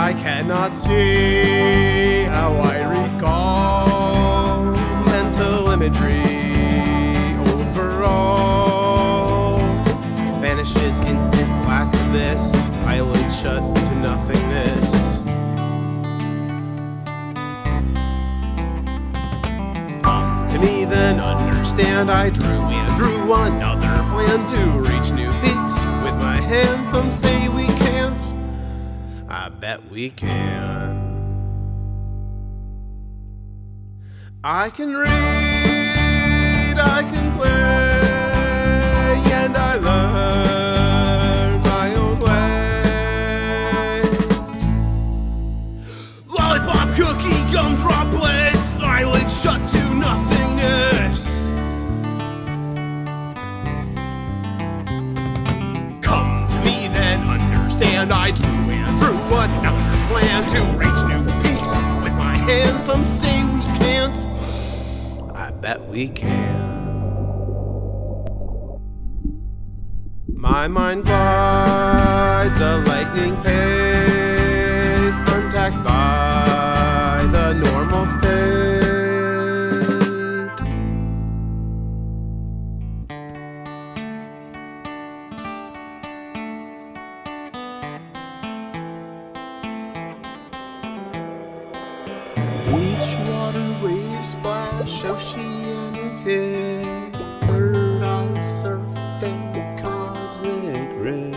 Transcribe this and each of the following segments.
I cannot see how I recall mental imagery overall vanishes instant black abyss, eyelid shut to nothingness. Come to me then, understand I drew and drew another plan to reach new peaks with my hands. Some say we can't, I bet we can. I can read, I can play, and I learn my own way. Lollipop, cookie, gumdrop bliss, eyelid shut to nothingness. Come to me then, understand I drew and drew another plan to reach new peaks with my hands. Some say we can't, I bet we can. My mind glides a lightning pace, untacked by the normal state. Each water wave splash, oceanic hiss, third eye surfing, cosmic rays.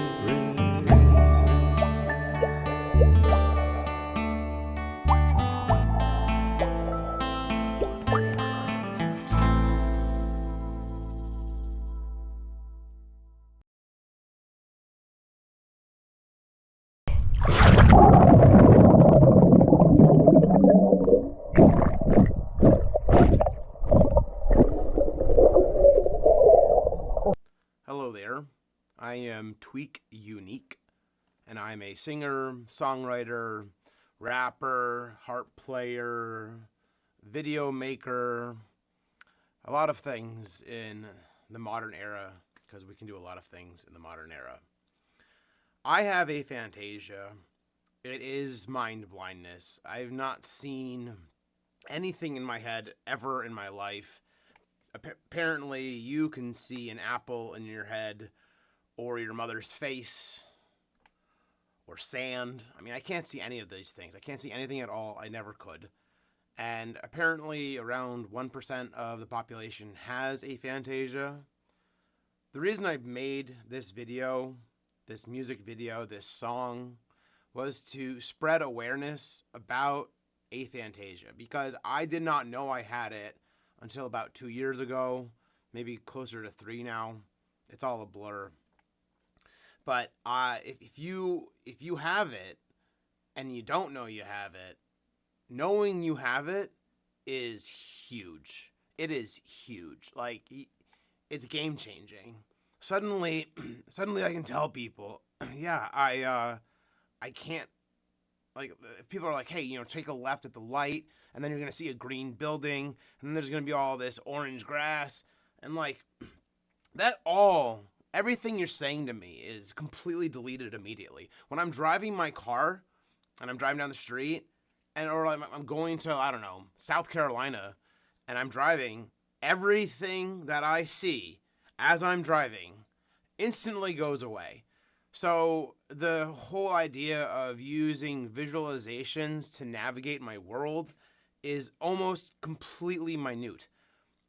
Hello there, I am Tweak Unique, and I'm a singer, songwriter, rapper, harp player, video maker, a lot of things in the modern era, because we can do a lot of things in the modern era. I have aphantasia. It is mind blindness. I've not seen anything in my head ever in my life. Apparently, you can see an apple in your head, or your mother's face, or sand. I mean, I can't see any of these things. I can't see anything at all. I never could. And apparently, around 1% of the population has aphantasia. The reason I made this video, this music video, this song, was to spread awareness about aphantasia, because I did not know I had it until about 2 years ago, maybe closer to 3 now. It's all a blur. But if you have it and you don't know you have it, knowing you have it is huge. It is huge. Like, it's game changing. Suddenly I can tell people, yeah, I can't. Like, if people are like, hey, take a left at the light, and then you're going to see a green building, and then there's going to be all this orange grass, and like, everything you're saying to me is completely deleted immediately. When I'm driving my car, and I'm driving down the street, or I'm going to, I don't know, South Carolina, and I'm driving, everything that I see as I'm driving instantly goes away. So the whole idea of using visualizations to navigate my world is almost completely minute.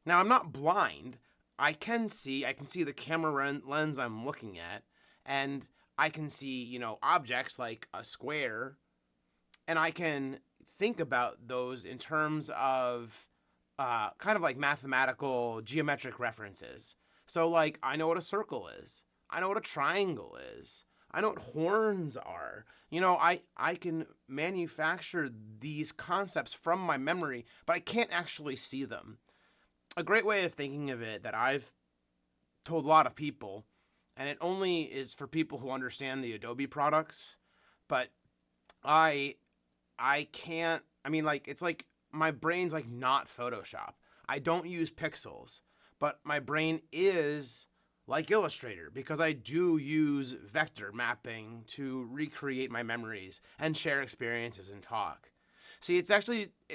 Now, I'm not blind. I can see the camera lens I'm looking at, and I can see, objects like a square, and I can think about those in terms of kind of like mathematical geometric references. So, like, I know what a circle is. I know what a triangle is. I know what horns are. I can manufacture these concepts from my memory, but I can't actually see them. A great way of thinking of it that I've told a lot of people, and it only is for people who understand the Adobe products, but I can't, it's like my brain's like not Photoshop. I don't use pixels, but my brain is like Illustrator, because I do use vector mapping to recreate my memories and share experiences and talk. See, it's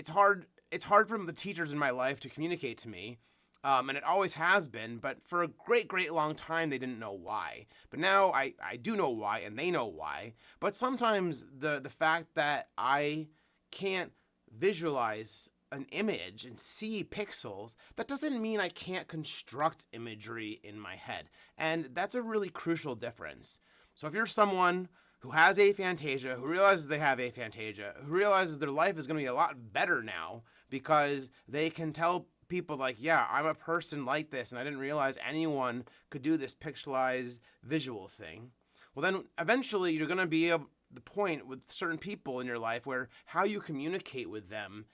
hard for the teachers in my life to communicate to me, and it always has been, but for a great long time they didn't know why. But now I do know why, and they know why. But sometimes the fact that I can't visualize an image and see pixels, that doesn't mean I can't construct imagery in my head. And that's a really crucial difference. So if you're someone who has aphantasia, who realizes they have aphantasia, who realizes their life is going to be a lot better now because they can tell people like, yeah, I'm a person like this, and I didn't realize anyone could do this pixelized visual thing. Well, then eventually you're going to be at the point with certain people in your life where how you communicate with them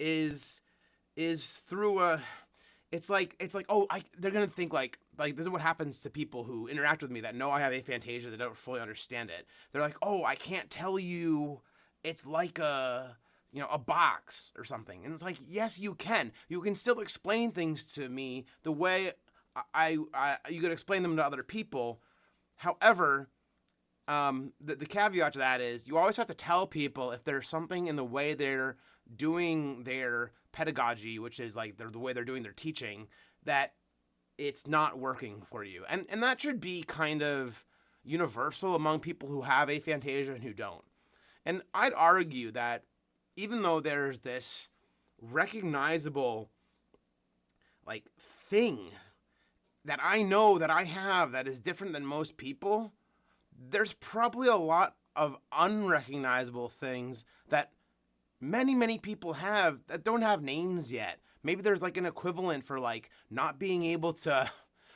is through they're gonna think like this is what happens to people who interact with me that know I have aphantasia, that don't fully understand it. They're like, oh, I can't tell you, it's like a box or something. And it's like, yes, you can still explain things to me the way you could explain them to other people. However, the caveat to that is you always have to tell people if there's something in the way they're doing their pedagogy, which is like the way they're doing their teaching, that it's not working for you. And that should be kind of universal among people who have aphantasia and who don't. And I'd argue that even though there's this recognizable like thing that I know that I have that is different than most people, there's probably a lot of unrecognizable things that many people have that don't have names yet. Maybe there's like an equivalent for like not being able to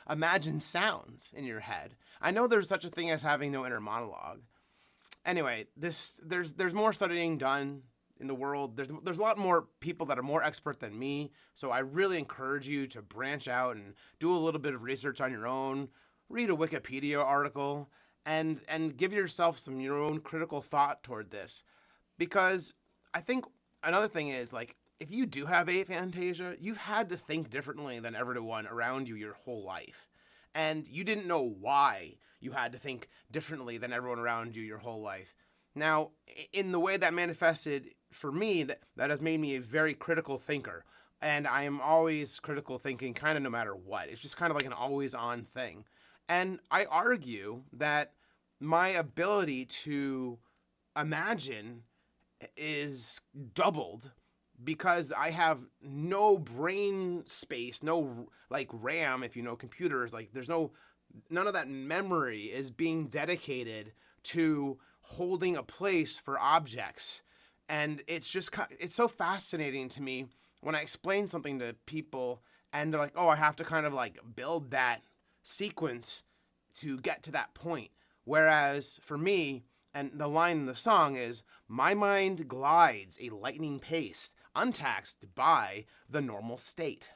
imagine sounds in your head. I know there's such a thing as having no inner monologue. Anyway, there's more studying done in the world. There's a lot more people that are more expert than me. So I really encourage you to branch out and do a little bit of research on your own, read a Wikipedia article, and give yourself some your own critical thought toward this. Because I think another thing is, like, if you do have aphantasia, you've had to think differently than everyone around you your whole life. And you didn't know why you had to think differently than everyone around you your whole life. Now, in the way that manifested for me, that has made me a very critical thinker. And I am always critical thinking kind of no matter what. It's just kind of like an always on thing. And I argue that my ability to imagine is doubled because I have no brain space, no like RAM, if you know computers, like there's none of that memory is being dedicated to holding a place for objects. And it's so fascinating to me when I explain something to people and they're like, oh, I have to kind of like build that sequence to get to that point. Whereas for me, and the line in the song is, my mind glides a lightning pace, untaxed by the normal state.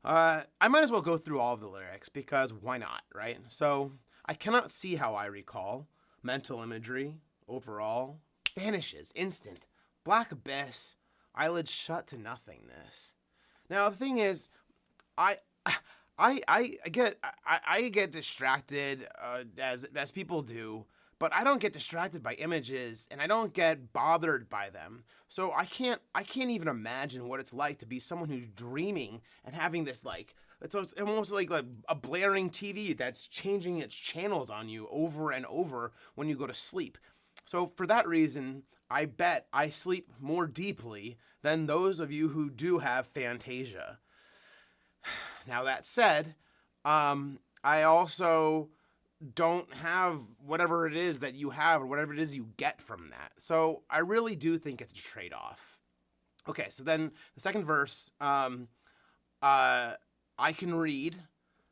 I might as well go through all of the lyrics because why not, right? So, I cannot see how I recall. Mental imagery, overall, vanishes, instant. Black abyss, eyelids shut to nothingness. Now, the thing is, I get distracted as people do, but I don't get distracted by images and I don't get bothered by them. So I can't even imagine what it's like to be someone who's dreaming and having this like it's almost like a blaring TV that's changing its channels on you over and over when you go to sleep. So for that reason, I bet I sleep more deeply than those of you who do have Aphantasia. Now that said, I also don't have whatever it is that you have or whatever it is you get from that. So I really do think it's a trade-off. Okay, so then the second verse, I can read.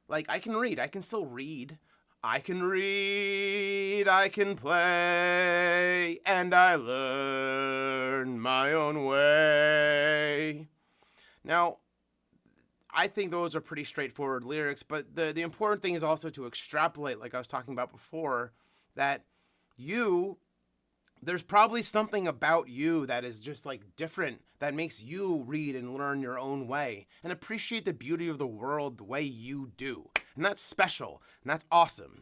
I can still read. I can read, I can play, and I learn my own way. Now, I think those are pretty straightforward lyrics, but the important thing is also to extrapolate, like I was talking about before, that there's probably something about you that is just like different, that makes you read and learn your own way and appreciate the beauty of the world the way you do. And that's special, and that's awesome.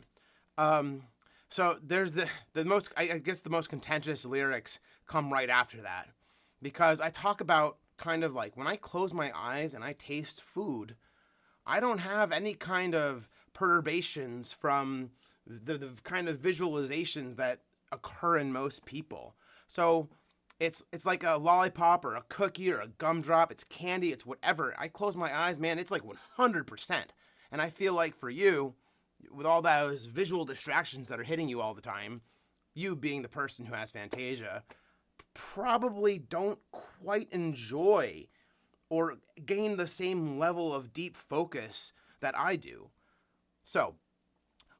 So there's the most, I guess the most contentious lyrics come right after that, because I talk about kind of like when I close my eyes and I taste food, I don't have any kind of perturbations from the kind of visualizations that occur in most people. So it's like a lollipop or a cookie or a gumdrop. It's candy. It's whatever. I close my eyes, man. It's like 100%. And I feel like for you, with all those visual distractions that are hitting you all the time, you being the person who has Aphantasia, probably don't quite enjoy or gain the same level of deep focus that I do. So,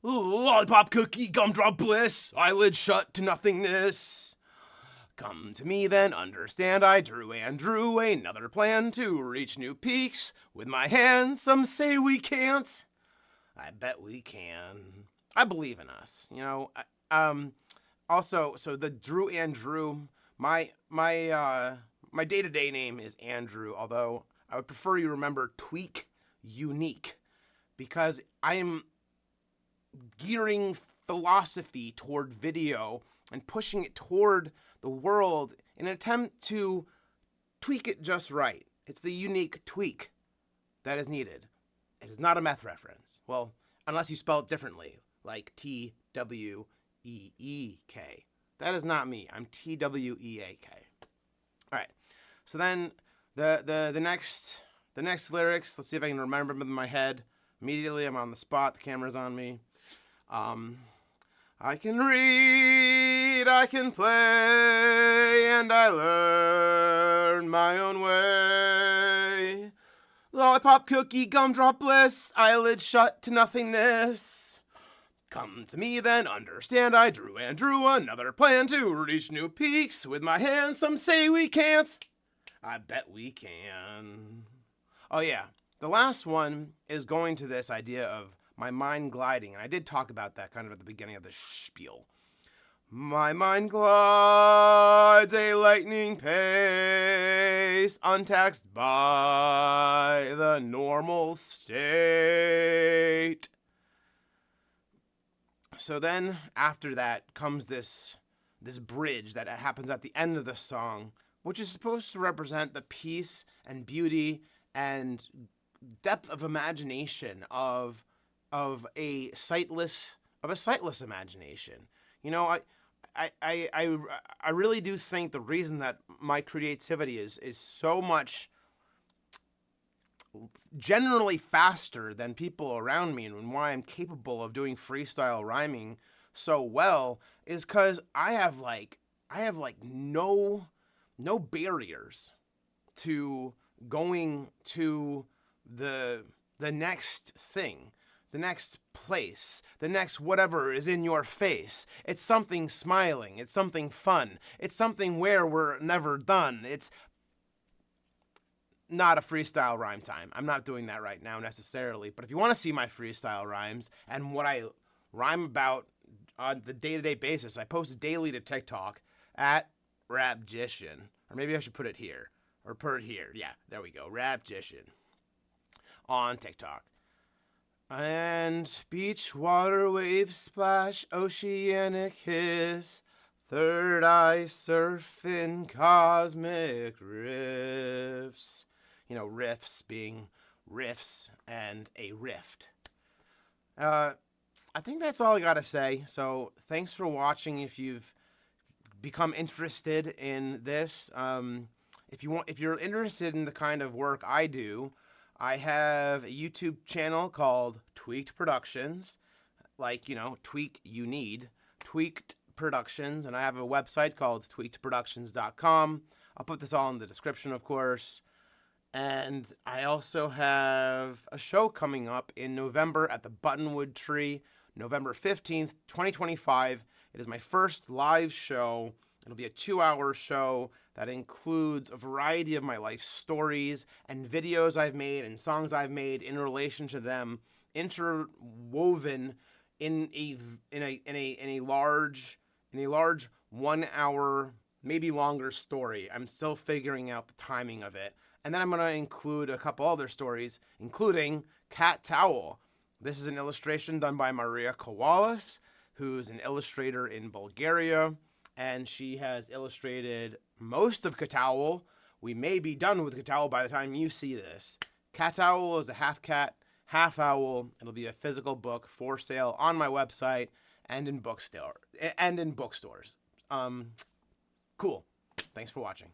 lollipop, cookie, gumdrop bliss, eyelids shut to nothingness. Come to me then, understand I drew another plan to reach new peaks. With my hands, some say we can't. I bet we can. I believe in us, you know. Also, so the Drew Andrew, my day-to-day name is Andrew, although I would prefer you remember Tweak Unique, because I am gearing philosophy toward video and pushing it toward the world in an attempt to tweak it just right. It's the unique tweak that is needed. It is not a meth reference. Well, unless you spell it differently, like Tweek. That is not me. I'm Tweak. All right. So then the next lyrics, let's see if I can remember them in my head. Immediately, I'm on the spot. The camera's on me. I can read, I can play, and I learn my own way. Lollipop, cookie, gumdrop bliss, eyelids shut to nothingness. Come to me then, understand I drew another plan to reach new peaks. With my hands, some say we can't. I bet we can. Oh yeah, the last one is going to this idea of my mind gliding, and I did talk about that kind of at the beginning of the spiel. My mind glides a lightning pace, untaxed by the normal state. So then, after that, comes this bridge that happens at the end of the song, which is supposed to represent the peace and beauty and depth of imagination of a sightless imagination. You know, I really do think the reason that my creativity is so much generally faster than people around me, and why I'm capable of doing freestyle rhyming so well, is because I have no barriers to going to the next thing, the next place, the next whatever is in your face. It's something smiling. It's something fun. It's something where we're never done. It's not a freestyle rhyme time. I'm not doing that right now necessarily. But if you want to see my freestyle rhymes and what I rhyme about on the day-to-day basis, I post daily to TikTok at Rapgician. Or maybe I should put it here. Or put it here. Yeah, there we go. Rapgician on TikTok. And beach, water, waves, splash, oceanic hiss, third eye surfing, cosmic riffs. You know, riffs being riffs and a rift. I think that's all I gotta say. So thanks for watching. If you've become interested in this, if you're interested in the kind of work I do, I have a YouTube channel called Tweaked Productions, like, you know, tweak you need, Tweaked Productions, and I have a website called tweakedproductions.com. I'll put this all in the description, of course. And I also have a show coming up in November at the Buttonwood Tree, November 15th, 2025. It is my first live show. It'll be a 2-hour show that includes a variety of my life stories and videos I've made and songs I've made in relation to them, interwoven in a large 1 hour, maybe longer story. I'm still figuring out the timing of it. And then I'm going to include a couple other stories, including Cat Towel, This is an illustration done by Maria Kowalis, who's an illustrator in Bulgaria, and she has illustrated most of Cat Owl. We may be done with Cat Owl by the time you see this. Cat Owl is a half cat, half owl. It'll be a physical book for sale on my website and in bookstores. Cool. Thanks for watching.